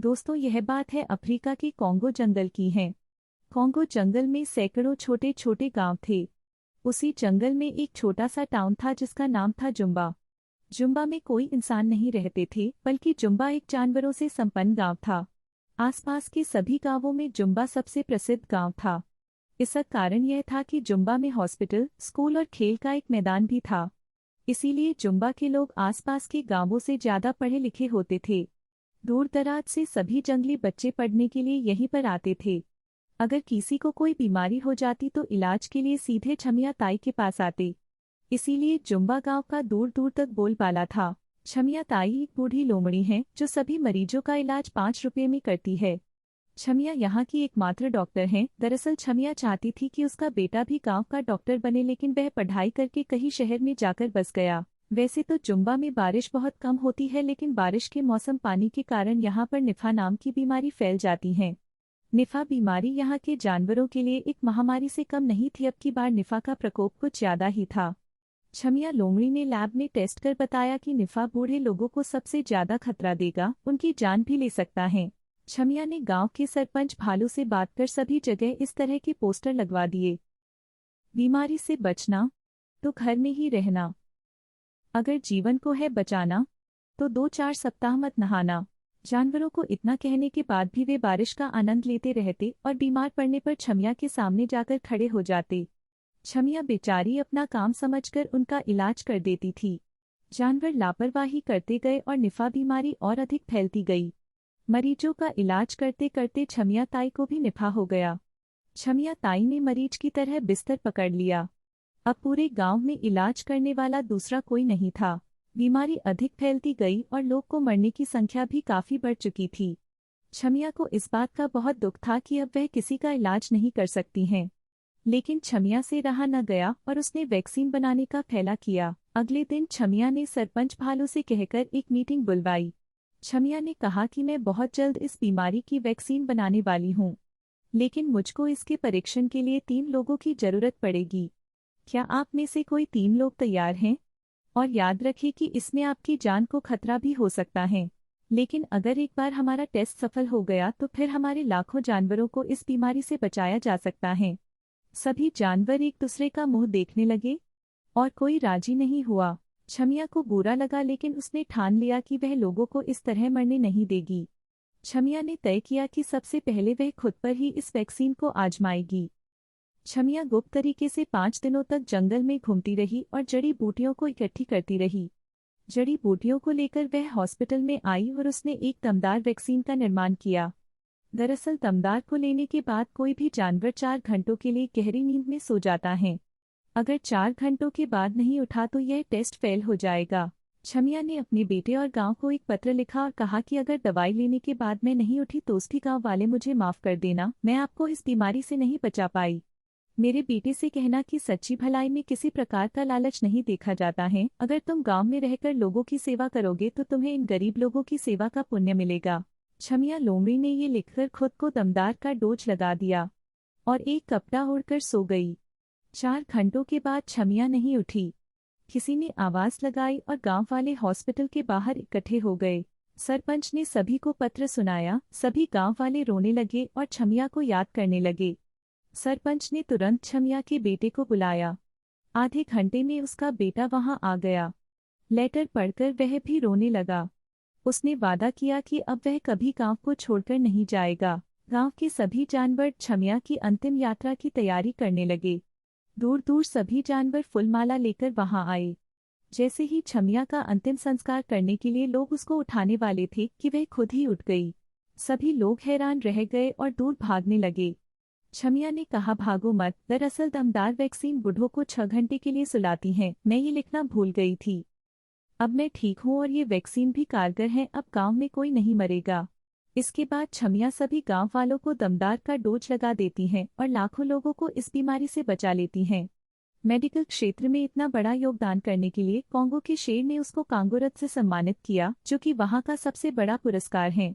दोस्तों, यह बात है अफ्रीका के कॉन्गो जंगल की है। कॉन्गो जंगल में सैकड़ों छोटे छोटे गांव थे। उसी जंगल में एक छोटा सा टाउन था जिसका नाम था जुम्बा। जुम्बा में कोई इंसान नहीं रहते थे, बल्कि जुम्बा एक जानवरों से संपन्न गांव था। आसपास के सभी गांवों में जुम्बा सबसे प्रसिद्ध गांव था। इसका कारण यह था कि जुम्बा में हॉस्पिटल, स्कूल और खेल का एक मैदान भी था। इसीलिए जुम्बा के लोग आसपास के गांवों से ज्यादा पढ़े लिखे होते थे। दूर दराज से सभी जंगली बच्चे पढ़ने के लिए यहीं पर आते थे। अगर किसी को कोई बीमारी हो जाती तो इलाज के लिए सीधे छमिया ताई के पास आते। इसीलिए जुम्बा गांव का दूर दूर तक बोलबाला था। छमिया ताई एक बूढ़ी लोमड़ी है जो सभी मरीजों का इलाज 5 रुपये में करती है। छमिया यहाँ की एकमात्र डॉक्टर हैं। दरअसल छमिया चाहती थी कि उसका बेटा भी गांव का डॉक्टर बने, लेकिन वह पढ़ाई करके कहीं शहर में जाकर बस गया। वैसे तो जुम्बा में बारिश बहुत कम होती है, लेकिन बारिश के मौसम पानी के कारण यहाँ पर निफा नाम की बीमारी फैल जाती है। निफा बीमारी यहाँ के जानवरों के लिए एक महामारी से कम नहीं थी। अब की बार निफा का प्रकोप कुछ ज्यादा ही था। छमिया लोमड़ी ने लैब में टेस्ट कर बताया कि निफा बूढ़े लोगों को सबसे ज्यादा खतरा देगा, उनकी जान भी ले सकता है। छमिया ने गांव के सरपंच भालू से बात कर सभी जगह इस तरह के पोस्टर लगवा दिए। बीमारी से बचना तो घर में ही रहना, अगर जीवन को है बचाना तो 2-4 सप्ताह मत नहाना। जानवरों को इतना कहने के बाद भी वे बारिश का आनंद लेते रहते और बीमार पड़ने पर छमिया के सामने जाकर खड़े हो जाते। छमिया बेचारी अपना काम समझकर उनका इलाज कर देती थी। जानवर लापरवाही करते गए और निफा बीमारी और अधिक फैलती गई। मरीजों का इलाज करते करते छमिया ताई को भी निफा हो गया। छमिया ताई ने मरीज की तरह बिस्तर पकड़ लिया। अब पूरे गांव में इलाज करने वाला दूसरा कोई नहीं था। बीमारी अधिक फैलती गई और लोग को मरने की संख्या भी काफी बढ़ चुकी थी। छमिया को इस बात का बहुत दुख था कि अब वह किसी का इलाज नहीं कर सकती हैं। लेकिन छमिया से रहा न गया और उसने वैक्सीन बनाने का फैसला किया। अगले दिन छमिया ने सरपंच भालू से कहकर एक मीटिंग बुलवाई। छमिया ने कहा कि मैं बहुत जल्द इस बीमारी की वैक्सीन बनाने वाली हूँ, लेकिन मुझको इसके परीक्षण के लिए 3 लोगों की जरूरत पड़ेगी। क्या आप में से कोई 3 लोग तैयार हैं? और याद रखें कि इसमें आपकी जान को खतरा भी हो सकता है, लेकिन अगर एक बार हमारा टेस्ट सफल हो गया तो फिर हमारे लाखों जानवरों को इस बीमारी से बचाया जा सकता है। सभी जानवर एक दूसरे का मुंह देखने लगे और कोई राजी नहीं हुआ। छमिया को बुरा लगा, लेकिन उसने ठान लिया कि वह लोगों को इस तरह मरने नहीं देगी। छमिया ने तय किया कि सबसे पहले वह खुद पर ही इस वैक्सीन को आजमाएगी। छमिया गुप्त तरीके से 5 दिनों तक जंगल में घूमती रही और जड़ी बूटियों को इकट्ठी करती रही। जड़ी बूटियों को लेकर वह हॉस्पिटल में आई और उसने एक दमदार वैक्सीन का निर्माण किया। दरअसल दमदार को लेने के बाद कोई भी जानवर 4 घंटों के लिए गहरी नींद में सो जाता है। अगर 4 घंटों के बाद नहीं उठा तो यह टेस्ट फेल हो जाएगा। छमिया ने अपने बेटे और गांव को एक पत्र लिखा और कहा कि अगर दवाई लेने के बाद मैं नहीं उठी तो उसकी गांव वाले मुझे माफ कर देना, मैं आपको इस बीमारी से नहीं बचा पाई। मेरे बेटे से कहना कि सच्ची भलाई में किसी प्रकार का लालच नहीं देखा जाता है। अगर तुम गांव में रहकर लोगों की सेवा करोगे तो तुम्हें इन गरीब लोगों की सेवा का पुण्य मिलेगा। छमिया लोमड़ी ने ये लिखकर खुद को दमदार का डोज लगा दिया और एक कपड़ा ओढ़कर सो गई। 4 घंटों के बाद छमिया नहीं उठी। किसी ने आवाज लगाई और गांव वाले हॉस्पिटल के बाहर इकट्ठे हो गए। सरपंच ने सभी को पत्र सुनाया। सभी गांव वाले रोने लगे और छमिया को याद करने लगे। सरपंच ने तुरंत छमिया के बेटे को बुलाया। आधे घंटे में उसका बेटा वहां आ गया। लेटर पढ़कर वह भी रोने लगा। उसने वादा किया कि अब वह कभी गांव को छोड़कर नहीं जाएगा। गांव के सभी जानवर छमिया की अंतिम यात्रा की तैयारी करने लगे। दूर दूर सभी जानवर फूलमाला लेकर वहां आए। जैसे ही छमिया का अंतिम संस्कार करने के लिए लोग उसको उठाने वाले थे कि वह खुद ही उठ गई। सभी लोग हैरान रह गए और दूर भागने लगे। छमिया ने कहा, भागो मत, दरअसल दमदार वैक्सीन बूढ़ों को 6 घंटे के लिए सुलाती है। मैं ये लिखना भूल गई थी। अब मैं ठीक हूँ और ये वैक्सीन भी कारगर है। अब गांव में कोई नहीं मरेगा। इसके बाद छमिया सभी गांव वालों को दमदार का डोज लगा देती हैं और लाखों लोगों को इस बीमारी से बचा लेती हैं। मेडिकल क्षेत्र में इतना बड़ा योगदान करने के लिए कॉन्गो के शेर ने उसको कांगो रत्न से सम्मानित किया, जो कि वहाँ का सबसे बड़ा पुरस्कार है।